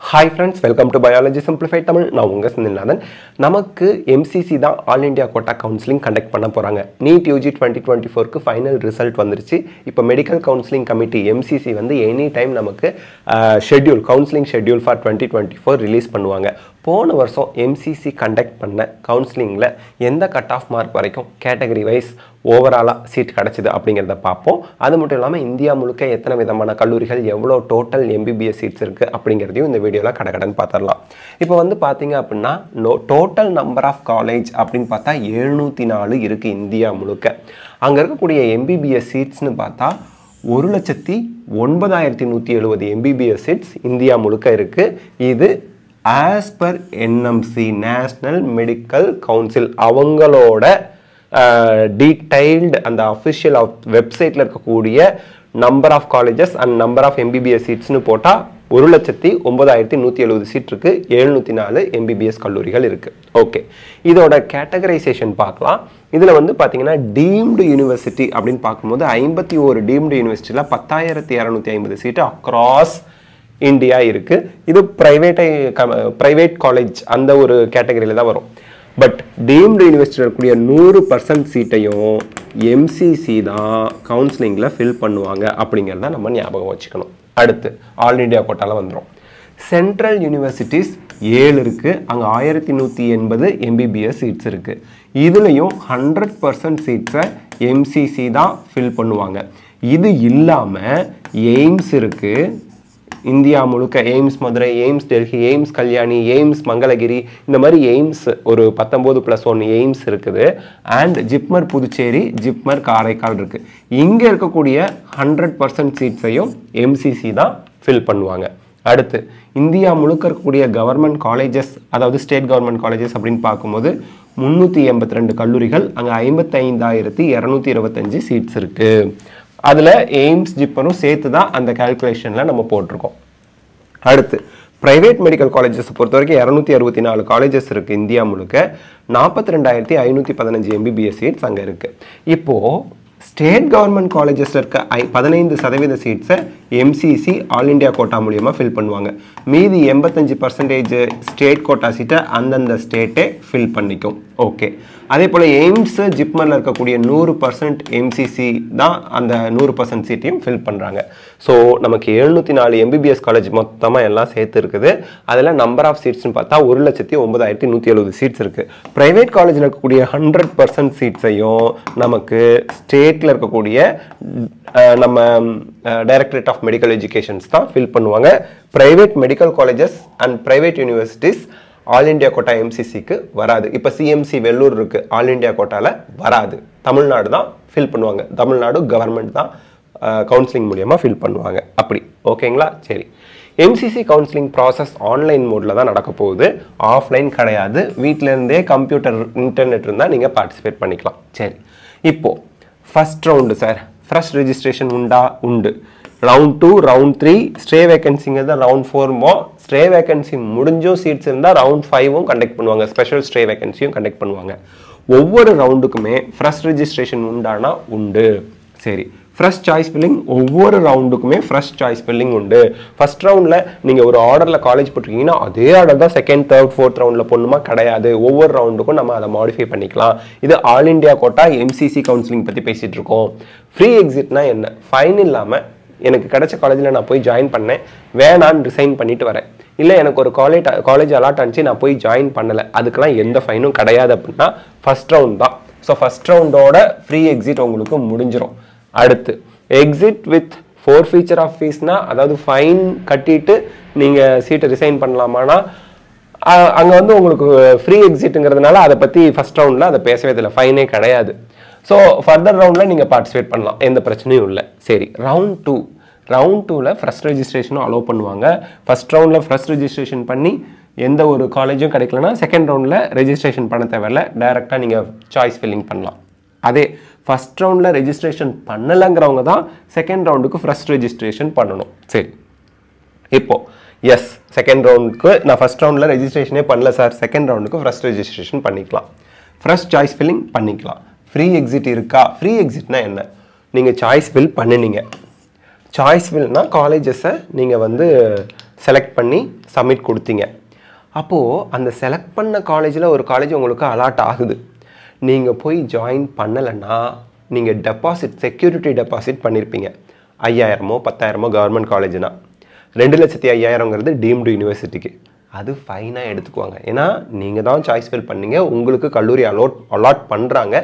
Hi friends, welcome to Biology Simplified Tamil. நான் உங்க செந்தில்நாதன். நமக்கு MCC தான் all India quota counselling conduct பண்ண போறாங்க. NEET UG 2024க்கு ஃபைனல் ரிசல்ட் வந்துருச்சு. இப்போ மெடிக்கல் கவுன்சிலிங் கமிட்டி MCC வந்து எனி டைம் நமக்கு கவுன்சிலிங் ஷெட்யூல் ஃபார் 2024 ரிலீஸ் பண்ணுவாங்க. போன வருஷம் MCC கண்டக்ட் பண்ண கவுன்சிலிங்கில் எந்த கட் ஆஃப் மார்க் வரைக்கும் கேட்டகரி வைஸ் ஓவராலாக சீட் கிடச்சிது அப்படிங்கிறத பார்ப்போம். அது மட்டும் இல்லாமல் இந்தியா முழுக்க எத்தனை விதமான கல்லூரிகள் எவ்வளோ டோட்டல் MBBS சீட்ஸ் இருக்குது அப்படிங்கிறதையும் இந்த வீடியோவில் கடகடன் பார்த்துடலாம். இப்போ வந்து பார்த்தீங்க அப்படின்னா டோட்டல் நம்பர் ஆஃப் காலேஜ் அப்படின்னு பார்த்தா 704 இருக்குது இந்தியா முழுக்க. அங்கே இருக்கக்கூடிய MBBS சீட்ஸ்னு பார்த்தா 1,09,170 MBBS சீட்ஸ் இந்தியா முழுக்க இருக்குது. இது as per NMC national medical council அவங்களோட டீடைல்டு அந்த அஃபிஷியல் வெப்சைட்டில் இருக்கக்கூடிய number of colleges and number of MBBS சீட்ஸ்னு போட்டால் 1,09,170 சீட் இருக்குது. 704 MBBS கல்லூரிகள் இருக்குது. ஓகே, இதோட கேட்டகரைசேஷன் பார்க்கலாம். இதில் வந்து பார்த்தீங்கன்னா டீம்டு யூனிவர்சிட்டி அப்படின்னு பார்க்கும்போது 51 டீம்டு யூனிவர்சிட்டியில் 10,250 சீட்டு அக்ராஸ் இந்தியா இருக்குது. இது ப்ரைவேட் காலேஜ் அந்த ஒரு கேட்டகரியில் தான் வரும். பட் டீம்டு யூனிவர்சிட்டியில் இருக்கக்கூடிய 100% சீட்டையும் MCC தான் கவுன்சிலிங்கில் ஃபில் பண்ணுவாங்க அப்படிங்கிறத நம்ம ஞாபகம் வச்சுக்கணும். அடுத்து ஆல் இண்டியா கோட்டாவில் வந்துடும். சென்ட்ரல் யூனிவர்சிட்டிஸ் 7 இருக்குது. அங்கே 1,180 MBBS சீட்ஸ் இருக்குது. இதுலேயும் 100% சீட்ஸை MCC தான் ஃபில் பண்ணுவாங்க. இது இல்லாமல் எய்ம்ஸ் இருக்குது. இந்தியா முழுக்க AIIMS Madurai, AIIMS Delhi, AIIMS Kalyani, AIIMS Mangalagiri, இந்த மாதிரி எய்ம்ஸ் ஒரு 19+1 எய்ம்ஸ் இருக்குது. அண்ட் ஜிப்மர் புதுச்சேரி, ஜிப்மர் காரைக்கால் இருக்குது. இங்கே இருக்கக்கூடிய 100% சீட்ஸையும் MCC தான் ஃபில் பண்ணுவாங்க. அடுத்து இந்தியா முழுக்க இருக்கக்கூடிய கவர்மெண்ட் காலேஜஸ், அதாவது ஸ்டேட் கவர்மெண்ட் காலேஜஸ் அப்படின்னு பார்க்கும்போது 382 கல்லூரிகள், அங்கே 55,225 சீட்ஸ் இருக்குது. அதில் எய்ம்ஸ் ஜிப்மரும் சேர்த்து தான் அந்த கால்குலேஷனில் நம்ம போட்டிருக்கோம். அடுத்து ப்ரைவேட் மெடிக்கல் காலேஜஸ் பொறுத்த வரைக்கும் 264 காலேஜஸ் இருக்குது இந்தியா முழுக்க. 42,515 MBBS சீட்ஸ் அங்கே இருக்குது. இப்போது ஸ்டேட் கவர்மெண்ட் காலேஜஸில் இருக்க 15% சீட்ஸை MCC ஆல் இண்டியா கோட்டா மூலியமாக ஃபில் பண்ணுவாங்க. மீதி 85% ஸ்டேட் கோட்டா சீட்டை அந்தந்த ஸ்டேட்டே ஃபில் பண்ணிக்கும். ஓகே, அதே போல் எய்ம்ஸு ஜிப்மரில் இருக்கக்கூடிய 100% MCC தான் அந்த 100% சீட்டையும் ஃபில் பண்ணுறாங்க. ஸோ நமக்கு 704 MBBS காலேஜ் மொத்தமாக எல்லாம் சேர்த்து இருக்குது. அதில் நம்பர் ஆஃப் சீட்ஸ்னு பார்த்தா 1,09,170 சீட்ஸ் இருக்குது. ப்ரைவேட் காலேஜில் இருக்கக்கூடிய 100% சீட்ஸையும் நமக்கு ஸ்டேட்டில் இருக்கக்கூடிய நம்ம டைரக்டரேட் ஆஃப் மெடிக்கல் எஜுகேஷன்ஸ் தான் ஃபில் பண்ணுவாங்க. Private medical colleges and private universities all India quota MCCக்கு வராது. இப்போ CMC வெள்ளூர் இருக்குது, ஆல் இண்டியா கோட்டாவில் வராது. தமிழ்நாடு தான் ஃபில் பண்ணுவாங்க. தமிழ்நாடு கவர்மெண்ட் தான் கவுன்சிலிங் மூலியமாக ஃபில் பண்ணுவாங்க. அப்படி ஓகேங்களா? சரி, MCC கவுன்சிலிங் ப்ராசஸ் ஆன்லைன் மோடில் தான் நடக்க போகுது, ஆஃப்லைன் கிடையாது. வீட்டிலேருந்தே கம்ப்யூட்டர் இன்டர்நெட் இருந்தால் நீங்கள் பார்ட்டிசிபேட் பண்ணிக்கலாம். சரி, இப்போது first round sir, fresh registration உண்டு. ரவுண்ட் 2, ரவுண்ட் 3, ஸ்டே வேகன்சிங்கிறது ரவுண்ட் 4 ஸ்டே வேகன்சி முடிஞ்சும் சீட்ஸ் இருந்தால் ரவுண்ட் 5 கண்டக்ட் பண்ணுவாங்க. ஸ்பெஷல் ஸ்டே வேகன்சியும் கண்டக்ட் பண்ணுவாங்க. ஒவ்வொரு ரவுண்டுக்குமே ஃப்ரெஷ் ரெஜிஸ்ட்ரேஷன் உண்டானா உண்டு. சரி, ஃப்ரெஷ் சாய்ஸ் ஃபில்லிங் ஒவ்வொரு ரவுண்டுக்குமே ஃப்ரெஷ் சாய்ஸ் ஃபில்லிங் உண்டு. ஃபர்ஸ்ட் ரவுண்டில் நீங்கள் ஒரு ஆர்டரில் காலேஜ் போட்டிருக்கீங்கன்னா அதே ஆர்டர் தான் செகண்ட், தேர்ட், ஃபோர்த் ரவுண்டில் போடணுமா? கிடையாது. ஒவ்வொரு ரவுண்டுக்கும் நம்ம அதை மாடிஃபை பண்ணிக்கலாம். இது all India quota MCC counselling பற்றி பேசிகிட்டு இருக்கோம். ஃப்ரீ எக்ஸிட்னா என்ன? ஃபைன் இல்லாமல் எனக்கு கிடைச்ச காலேஜில் நான் போய் ஜாயின் பண்ணேன், வேணான்னு ரிசைன் பண்ணிட்டு வரேன். இல்லை எனக்கு ஒரு காலேஜ் அலாட் ஆனிச்சு, நான் போய் ஜாயின் பண்ணலை, அதுக்கெல்லாம் எந்த ஃபைனும் கிடையாது அப்படின்னா ஃபர்ஸ்ட் ரவுண்ட் தான். ஸோ ஃபர்ஸ்ட் ரவுண்டோட ஃப்ரீ எக்ஸிட் உங்களுக்கு முடிஞ்சிடும். அடுத்து எக்ஸிட் வித் ஃபோர்ஃபீச்சர் ஆஃப் ஃபீஸ்னா, அதாவது ஃபைன் கட்டிட்டு நீங்கள் சீட்டை ரிசைன் பண்ணலாமான்னா அங்கே வந்து உங்களுக்கு ஃப்ரீ எக்ஸிட்டுங்கிறதுனால அதை பற்றி ஃபர்ஸ்ட் ரவுண்டில் அதை பேசவே இல்லை, ஃபைனே கிடையாது. ஸோ ஃபர்தர் ரவுண்டில் நீங்கள் பார்ட்டிசிபேட் பண்ணலாம், எந்த பிரச்சனையும் இல்லை. சரி, ரவுண்ட் 2, ரவுண்ட் 2ல் ஃப்ரெஷ் ரெஜிஸ்ட்ரேஷனும் அலோவ் பண்ணுவாங்க. ஃபர்ஸ்ட் ரவுண்டில் ஃப்ரெஷ் ரெஜிஸ்ட்ரேஷன் பண்ணி எந்த ஒரு காலேஜும் கிடைக்கலனா செகண்ட் ரவுண்டில் ரெஜிஸ்ட்ரேஷன் பண்ண தேவையில்லை, டைரெக்டாக நீங்கள் சாய்ஸ் ஃபில்லிங் பண்ணலாம். அதே ஃபர்ஸ்ட் ரவுண்டில் ரெஜிஸ்ட்ரேஷன் பண்ணலைங்கிறவங்க தான் செகண்ட் ரவுண்டுக்கு ஃப்ரெஷ் ரெஜிஸ்ட்ரேஷன் பண்ணணும். சரி, இப்போது எஸ், செகண்ட் ரவுண்டுக்கு நான் ஃபர்ஸ்ட் ரவுண்டில் ரெஜிஸ்ட்ரேஷனே பண்ணல சார், செகண்ட் ரவுண்டுக்கு ஃப்ரெஷ் ரெஜிஸ்ட்ரேஷன் பண்ணிக்கலாம், ஃப்ரெஷ் சாய்ஸ் ஃபில்லிங் பண்ணிக்கலாம். ஃப்ரீ எக்ஸிட் இருக்கா? ஃப்ரீ எக்ஸிட்னா என்ன? நீங்கள் சாய்ஸ் ஃபில் பண்ணினீங்க, சாய்ஸ் ஃபில்னா காலேஜஸை நீங்கள் வந்து செலக்ட் பண்ணி சப்மிட் கொடுத்தீங்க. அப்போது அந்த செலக்ட் பண்ண காலேஜில் ஒரு காலேஜ் உங்களுக்கு அலாட் ஆகுது. நீங்கள் போய் ஜாயின் பண்ணலைன்னா நீங்கள் டெபாசிட் செக்யூரிட்டி டெபாசிட் பண்ணியிருப்பீங்க. 5000மோ 10,000மோ கவர்மெண்ட் காலேஜ்னா 2,50,000ங்கிறது டீம்டு யூனிவர்சிட்டிக்கு. அது ஃபைனாக எடுத்துக்குவாங்க. ஏன்னா நீங்கள் தான் சாய்ஸ் ஃபில் பண்ணீங்க, உங்களுக்கு கல்லூரி அலாட் பண்ணுறாங்க,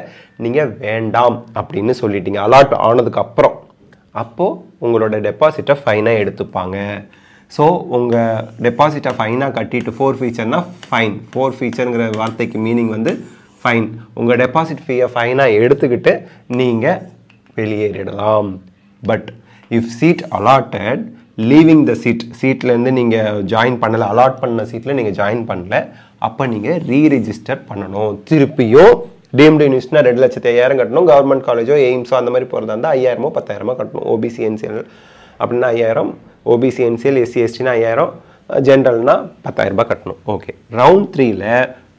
நீங்கள் வேண்டாம் அப்படின்னு சொல்லிட்டீங்க அலாட் ஆனதுக்கப்புறம். அப்போது உங்களோட டெபாசிட்டை ஃபைனாக எடுத்துப்பாங்க. ஸோ உங்கள் டெபாசிட்டை ஃபைனாக கட்டிட்டு ஃபோர் ஃபீச்சர்னா ஃபைன். ஃபோர் ஃபீச்சருங்கிற வார்த்தைக்கு மீனிங் வந்து ஃபைன். உங்கள் டெபாசிட் ஃபீயை ஃபைனாக எடுத்துக்கிட்டு நீங்கள் வெளியேறிடலாம். But if seat allotted, leaving the சீட்லேருந்து நீங்கள் ஜாயின் பண்ணலை, அலாட் பண்ண சீட்டில் நீங்கள் ஜாயின் பண்ணல, அப்போ நீங்கள் ரீரெஜிஸ்டர் பண்ணணும். திருப்பியும் டீம்டு யூனிவர்சிட்டினா 2,50,000 கட்டணும். கவர்மெண்ட் காலேஜோ எய்ம்ஸோ அந்த மாதிரி போகிறதா இருந்தால் 5,000மோ 10,000மோ கட்டணும். ஓபிசி என்சிஎல் அப்படின்னா 5,000, ஓபிசி என்சிஎல் எஸ்சி எஸ்டினா 5,000, ஜென்ரல்னா 10,000 ரூபாய் கட்டணும். ஓகே, ரவுண்ட் 3ல்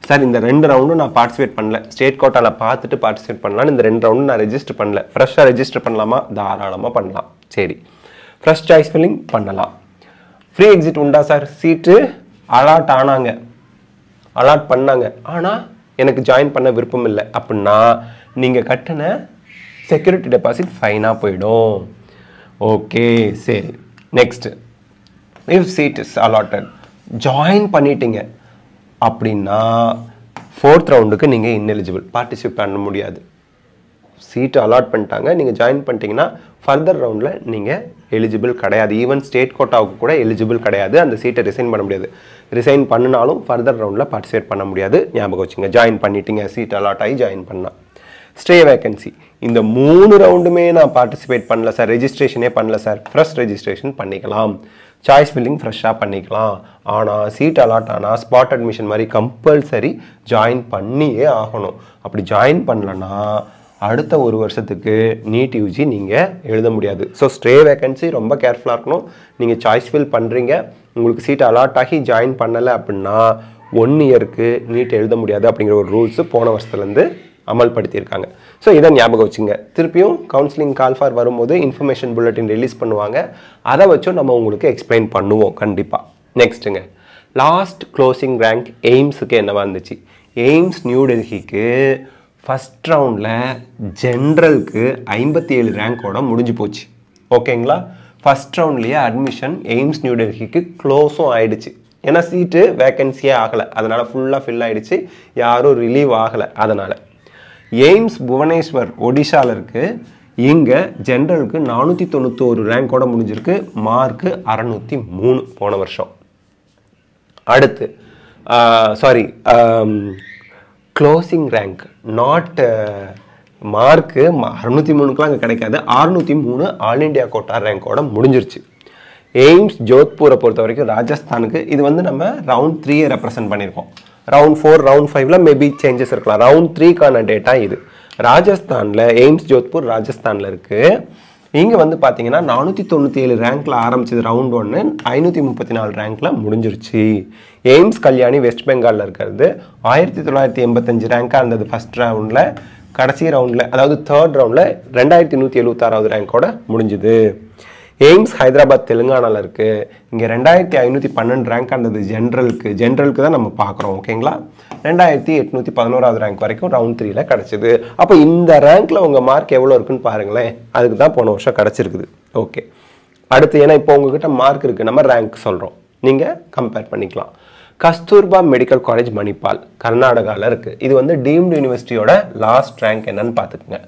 சார் இந்த 2 ரவுண்டும் நான் பார்ட்டிசிபேட் பண்ணல, ஸ்டேட் கோட்டாவில் பார்த்துட்டு பார்ட்டிசிபேட் பண்ணலான்னு இந்த 2 ரவுண்டும் நான் ரெஜிஸ்டர் பண்ணல. ஃப்ரெஷ்ஷாக ரெஜிஸ்டர் பண்ணலாமா? தாராளமாக பண்ணலாம். சரி, ஃப்ரெஷ் சாய்ஸ் ஃபில்லிங் பண்ணலாம். ஃப்ரீ எக்ஸிட் உண்டா சார்? சீட்டு அலாட் ஆனாங்க, அலாட் பண்ணாங்க, ஆனால் எனக்கு ஜாயின் பண்ண விருப்பம் இல்லை அப்படின்னா நீங்கள் கட்டின செக்யூரிட்டி டெபாசிட் ஃபைனாக போயிடும். ஓகே, சரி. Next, if seat is allotted, join பண்ணிட்டீங்க அப்படின்னா 4th ரவுண்டுக்கு நீங்கள் இன்எலிஜிபிள், பார்ட்டிசிபேட் பண்ண முடியாது. சீட்டு அலாட் பண்ணிட்டாங்க, நீங்கள் ஜாயின் பண்ணிட்டீங்கன்னா ஃபர்தர் ரவுண்டில் நீங்கள் எலிஜிபிள் கிடையாது. ஈவன் ஸ்டேட் கோட்டாவுக்கு கூட எலிஜிபிள் கிடையாது. அந்த சீட்டை ரிசைன் பண்ண முடியாது. ரிசைன் பண்ணினாலும் ஃபர்தர் ரவுண்டில் பார்ட்டிசிபேட் பண்ண முடியாது. ஞாபகம் வச்சுங்க. ஜாயின் பண்ணிட்டீங்க, சீட் அலாட் ஆகி ஜாயின் பண்ணால். ஸ்டே வேகன்சி, இந்த 3 ரவுண்டுமே நான் பார்ட்டிசிபேட் பண்ணல சார், ரெஜிஸ்ட்ரேஷனே பண்ணல சார், ஃப்ரெஷ் ரெஜிஸ்ட்ரேஷன் பண்ணிக்கலாம். சாய்ஸ் ஃபில்லிங் ஃப்ரெஷ்ஷாக பண்ணிக்கலாம். ஆனால் சீட் அலாட் ஆனால் ஸ்பாட் அட்மிஷன் மாதிரி கம்பல்சரி ஜாயின் பண்ணியே ஆகணும். அப்படி ஜாயின் பண்ணலன்னா அடுத்த 1 வருஷத்துக்கு நீட் யூஜி நீங்கள் எழுத முடியாது. ஸோ ஸ்டே வேகன்சி ரொம்ப கேர்ஃபுல்லாக இருக்கணும். நீங்கள் சாய்ஸ் ஃபில் பண்ணுறீங்க, உங்களுக்கு சீட் அலாட் ஆகி ஜாயின் பண்ணலை அப்படின்னா 1 இயருக்கு நீட் எழுத முடியாது அப்படிங்கிற ஒரு ரூல்ஸு போன வருஷத்துலேருந்து அமல்படுத்தியிருக்காங்க. ஸோ இதை ஞாபகம் வச்சுங்க. திருப்பியும் கவுன்சிலிங் கால் ஃபார் வரும்போது இன்ஃபர்மேஷன் புல்லட்டின் ரிலீஸ் பண்ணுவாங்க. அதை வச்சும் நம்ம உங்களுக்கு எக்ஸ்பிளைன் பண்ணுவோம் கண்டிப்பாக. நெக்ஸ்ட்டுங்க, லாஸ்ட் க்ளோசிங் ரேங்க் எய்ம்ஸுக்கு என்னவா இருந்துச்சு? எய்ம்ஸ் நியூ டெல்லிக்கு ஃபஸ்ட் ரவுண்டில் ஜென்ரலுக்கு 57 ரேங்கோட முடிஞ்சு போச்சு. ஓகேங்களா? ஃபஸ்ட் ரவுண்ட்லேயே அட்மிஷன் எய்ம்ஸ் நியூ டெல்லிக்கு க்ளோஸும் ஆயிடுச்சு. ஏன்னா சீட்டு வேக்கன்சியே ஆகலை, அதனால் ஃபுல்லாக ஃபில் ஆகிடுச்சு, யாரும் ரிலீவ் ஆகலை. அதனால் எய்ம்ஸ் புவனேஸ்வர் ஒடிஷாவில் இருக்குது. இங்கே ஜென்ரலுக்கு 491 ரேங்கோட முடிஞ்சிருக்கு, மார்க்கு 603 போன வருஷம். அடுத்து க்ளோசிங் ரேங்க் நாட் மார்க்கு 603க்குலாம் அங்கே கிடைக்காது, 603 ஆல் இண்டியா கோட்டா ரேங்கோட முடிஞ்சிருச்சு. எய்ம்ஸ் ஜோத்பூரை பொறுத்த வரைக்கும் ராஜஸ்தானுக்கு இது வந்து நம்ம ரவுண்ட் 3 ரெப்ரசென்ட் பண்ணியிருக்கோம். ரவுண்ட் 4 ரவுண்ட் 5ல் மேபி சேஞ்சஸ் இருக்கலாம். ரவுண்ட் 3க்கான டேட்டா இது. ராஜஸ்தானில் எய்ம்ஸ் ஜோத்பூர் ராஜஸ்தானில் இருக்குது. இங்கே வந்து பார்த்தீங்கன்னா 497 ரேங்க்கில் ஆரம்பிச்சது ரவுண்ட் 1, 534 ரேங்க்கில் முடிஞ்சிருச்சு. எய்ம்ஸ் கல்யாணி வெஸ்ட் பெங்காலில் இருக்கிறது 1985 ரேங்காக இருந்தது ஃபஸ்ட் ரவுண்டில். கடைசி ரவுண்டில் அதாவது 3rd ரவுண்டில் 2176 ரேங்கோட முடிஞ்சுது. எய்ம்ஸ் ஹைதராபாத் தெலுங்கானாவில் இருக்குது. இங்கே 2512 ரேங்க் இருந்தது ஜென்ரலுக்கு தான் நம்ம பார்க்குறோம். ஓகேங்களா? 2811 ரேங்க் வரைக்கும் ரவுண்ட் 3ல கிடச்சிது. அப்போ இந்த ரேங்க்கில் உங்கள் மார்க் எவ்வளோ இருக்குன்னு பாருங்களேன். அதுக்கு தான் போன வருஷம் கிடச்சிருக்குது. ஓகே, அடுத்து ஏன்னா இப்போ உங்ககிட்ட மார்க் இருக்குது, நம்ம ரேங்க் சொல்கிறோம், நீங்கள் கம்பேர் பண்ணிக்கலாம். கஸ்தூர்பா மெடிக்கல் காலேஜ் மணிப்பால் கர்நாடகாவில் இருக்குது. இது வந்து டீம்டு யூனிவர்சிட்டியோட லாஸ்ட் ரேங்க் என்னன்னு பார்த்துக்குங்க.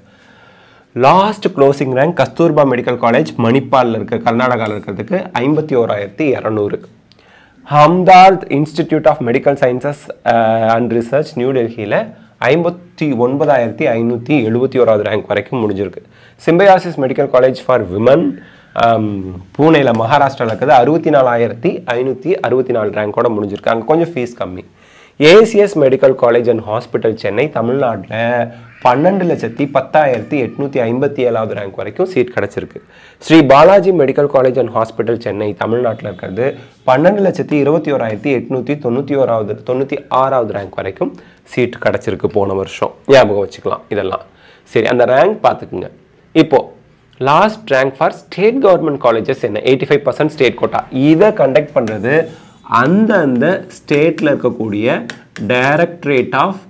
Last closing rank Kasturba medical college மணிப்பாலில் இருக்க கர்நாடகாவில் இருக்கிறதுக்கு 51,200. Hamdard institute of medical sciences and research new டெல்லியில் 59,571 ரேங்க் வரைக்கும் முடிஞ்சிருக்கு. Symbiosis medical college for women பூனேயில் மகாராஷ்டிராவில் இருக்கிறது 64,564 ரேங்கோட முடிஞ்சிருக்கு. அங்கே கொஞ்சம் ஃபீஸ் கம்மி. ACS medical college and hospital Chennai தமிழ்நாட்டில் 12,10,857 ரேங்க் வரைக்கும் சீட் கிடச்சிருக்கு. Sri Balaji medical college and hospital Chennai தமிழ்நாட்டில் இருக்கிறது 12,21,896 ரேங்க் வரைக்கும் சீட் கிடச்சிருக்கு போன வருஷம். ஞாபகம் வச்சுக்கலாம் இதெல்லாம். சரி, அந்த ரேங்க் பார்த்துக்குங்க. இப்போது last rank for state government colleges என்ன 85% ஸ்டேட் கோட்டா. இதை கண்டக்ட் பண்ணுறது அந்தந்த ஸ்டேட்டில் இருக்கக்கூடிய டைரக்டரேட் ஆஃப்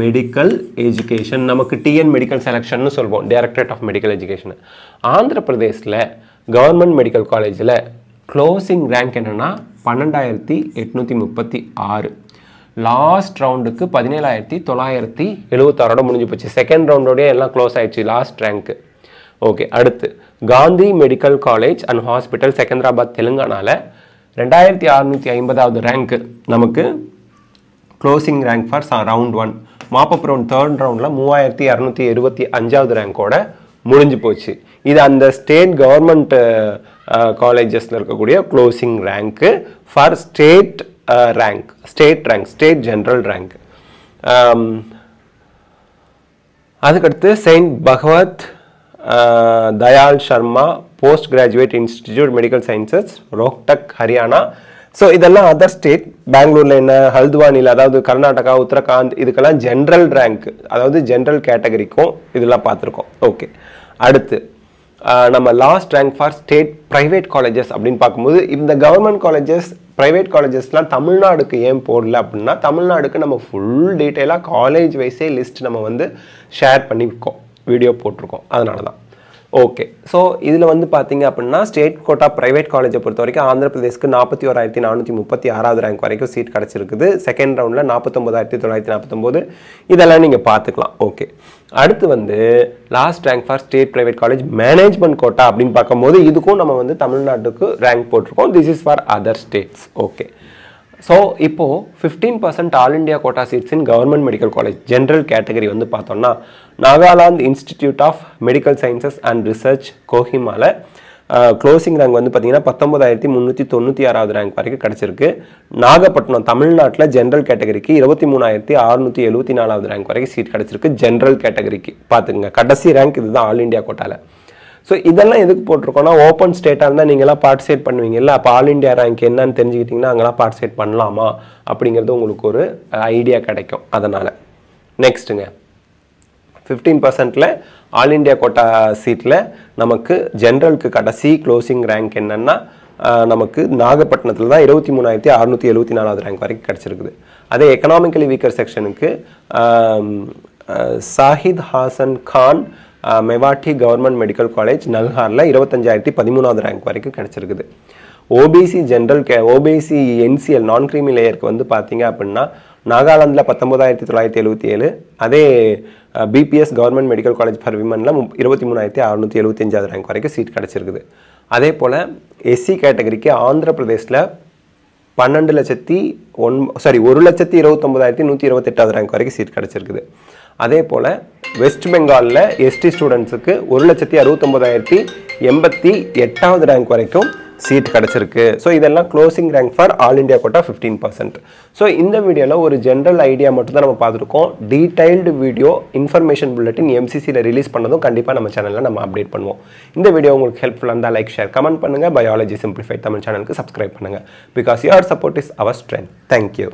மெடிக்கல் எஜுகேஷன், நமக்கு டிஎன் மெடிக்கல் செலெக்ஷன் சொல்லுவோம், directorate of medical education. Andhra பிரதேசில் கவர்மெண்ட் மெடிக்கல் காலேஜில் க்ளோசிங் ரேங்க் என்னென்னா 12,836. லாஸ்ட் ரவுண்டுக்கு 17,976 முடிஞ்சு போச்சு. செகண்ட் ரவுண்டோடய எல்லாம் க்ளோஸ் ஆயிடுச்சு லாஸ்ட் ரேங்க்கு. ஓகே, அடுத்து Gandhi medical college and hospital Secunderabad தெலுங்கானாவில் 2,650வது ரேங்க்கு நமக்கு closing rank for round 1. Mop-up round third ரவுண்டில் 3,275வது ரேங்கோட முடிஞ்சு போச்சு. இது அந்த ஸ்டேட் கவர்மெண்ட் காலேஜஸில் இருக்கக்கூடிய க்ளோசிங் ரேங்க்கு for state rank, state general rank. அதுக்கடுத்து saint Bhagwat Dayal Sharma post graduate institute medical sciences Rohtak Haryana. So இதெல்லாம் அதர் ஸ்டேட். பெங்களூரில் என்ன, ஹல்த்வானியில், அதாவது கர்நாடகா, உத்தரகாண்ட், இதுக்கெல்லாம் ஜென்ரல் ரேங்க், அதாவது ஜென்ரல் கேட்டகரிக்கும் இதெல்லாம் பார்த்துருக்கோம். ஓகே, அடுத்து நம்ம last rank for state private colleges அப்படின்னு பார்க்கும்போது இந்த கவர்மெண்ட் காலேஜஸ் ப்ரைவேட் காலேஜஸ்லாம் தமிழ்நாடுக்கு ஏன் போடல அப்படின்னா, தமிழ்நாடுக்கு நம்ம ஃபுல் டீட்டெயிலாக காலேஜ் வைஸே லிஸ்ட் நம்ம வந்து ஷேர் பண்ணியிருக்கோம், வீடியோ போட்டிருக்கோம், அதனால தான். ஓகே, ஸோ இதில் வந்து பார்த்தீங்க அப்படின்னா ஸ்டேட் கோட்டா ப்ரைவேட் காலேஜை பொறுத்த வரைக்கும் ஆந்திர பிரதேஷ்க்கு 41,436வது ரேங்க் வரைக்கும் சீட் கிடச்சிருக்குது. செகண்ட் ரவுண்டில் 49,949, இதெல்லாம் நீங்கள் பார்த்துக்கலாம். ஓகே, அடுத்து வந்து last rank for state private college management quota அப்படின்னு பார்க்கும்போது இதுக்கும் நம்ம வந்து தமிழ்நாட்டுக்கு ரேங்க் போட்டிருக்கோம். This is for other states. Okay, so இப்போது 15% all India quota seats in government medical college general category வந்து பார்த்தோம்னா Nagaland institute of medical sciences and research கோஹிமாவில் க்ளோசிங் ரேங்க் வந்து பார்த்தீங்கன்னா 19,396வது ரேங்க் வரைக்கும் கிடச்சிருக்கு. நாகப்பட்டினம் தமிழ்நாட்டில் ஜென்ரல் கேட்டகரிக்கு 23,674வது ரேங்க் வரைக்கும் சீட் கிடச்சிருக்கு. ஜென்ரல் கேட்டகரிக்கு பார்த்துக்குங்க, கடைசி ரேங்க் இதுதான் ஆல் இண்டியா கோட்டாவில். ஸோ இதெல்லாம் எதுக்கு போட்டிருக்கோன்னா, ஓப்பன் ஸ்டேட்டாக இருந்தால் நீங்களாம் பார்ட்டிசிபேட் பண்ணுவீங்கல்ல, அப்போ ஆல் இண்டியா ரேங்க் என்னன்னு தெரிஞ்சுக்கிட்டிங்கன்னா அங்கெல்லாம் பார்ட்டிசிபேட் பண்ணலாமா அப்படிங்கிறது உங்களுக்கு ஒரு ஐடியா கிடைக்கும். அதனால் நெக்ஸ்ட்டுங்க 15%ல் ஆல் இண்டியா கோட்டா சீட்டில் நமக்கு ஜென்ரலுக்கு கடைசி க்ளோசிங் ரேங்க் என்னென்னா நமக்கு நாகப்பட்டினத்தில் தான் 23,674வது ரேங்க் வரைக்கும் கிடச்சிருக்குது. அதே எக்கனாமிக்கலி வீக்கர் செக்ஷனுக்கு Shaheed Hasan Khan Mewati government medical college நல்ஹாரில் 25,013வது ரேங்க் வரைக்கும் கிடச்சிருக்குது. OBC general OBC NCL non creamy லேயருக்கு வந்து பார்த்தீங்க அப்படின்னா நாகாலாந்தில் 19,977, அதே BPS government medical college for விமனில் 23,675வது ரேங்க் வரைக்கும் சீட் கிடச்சிருக்குது. அதே போல் எஸ்சி கேட்டகரிக்கு ஆந்திர பிரதேசில் 1,29,128வது ரேங்க் வரைக்கும் சீட் கிடச்சிருக்குது. அதே போல் வெஸ்ட் பெங்காலில் எஸ்டி ஸ்டூடெண்ட்ஸுக்கு 1,69,088வது ரேங்க் வரைக்கும் சீட் கிடச்சிருக்கு. ஸோ இதெல்லாம் closing rank for all India quota 15%. So இந்த வீடியோவில் ஒரு ஜென்ரல் ஐடியா மட்டும் தான் நம்ம பார்த்துருக்கோம். டீடைல்டு வீடியோ இன்ஃபர்மேஷன் புல்லட்டின் எம்சிசியில் ரிலீஸ் பண்ணதும் கண்டிப்பாக நம்ம சேனலில் நம்ம அப்டேட் பண்ணுவோம். இந்த வீடியோ உங்களுக்கு ஹெல்ப்ஃபுல்லாக இருந்தால் லைக், ஷேர், கமெண்ட் பண்ணுங்கள். பயாலஜி சிம்பிளிஃபைட் தமிழ் சேனலுக்கு சப்ஸ்கிரைப் பண்ணுங்கள். Because your support is our strength. Thank you.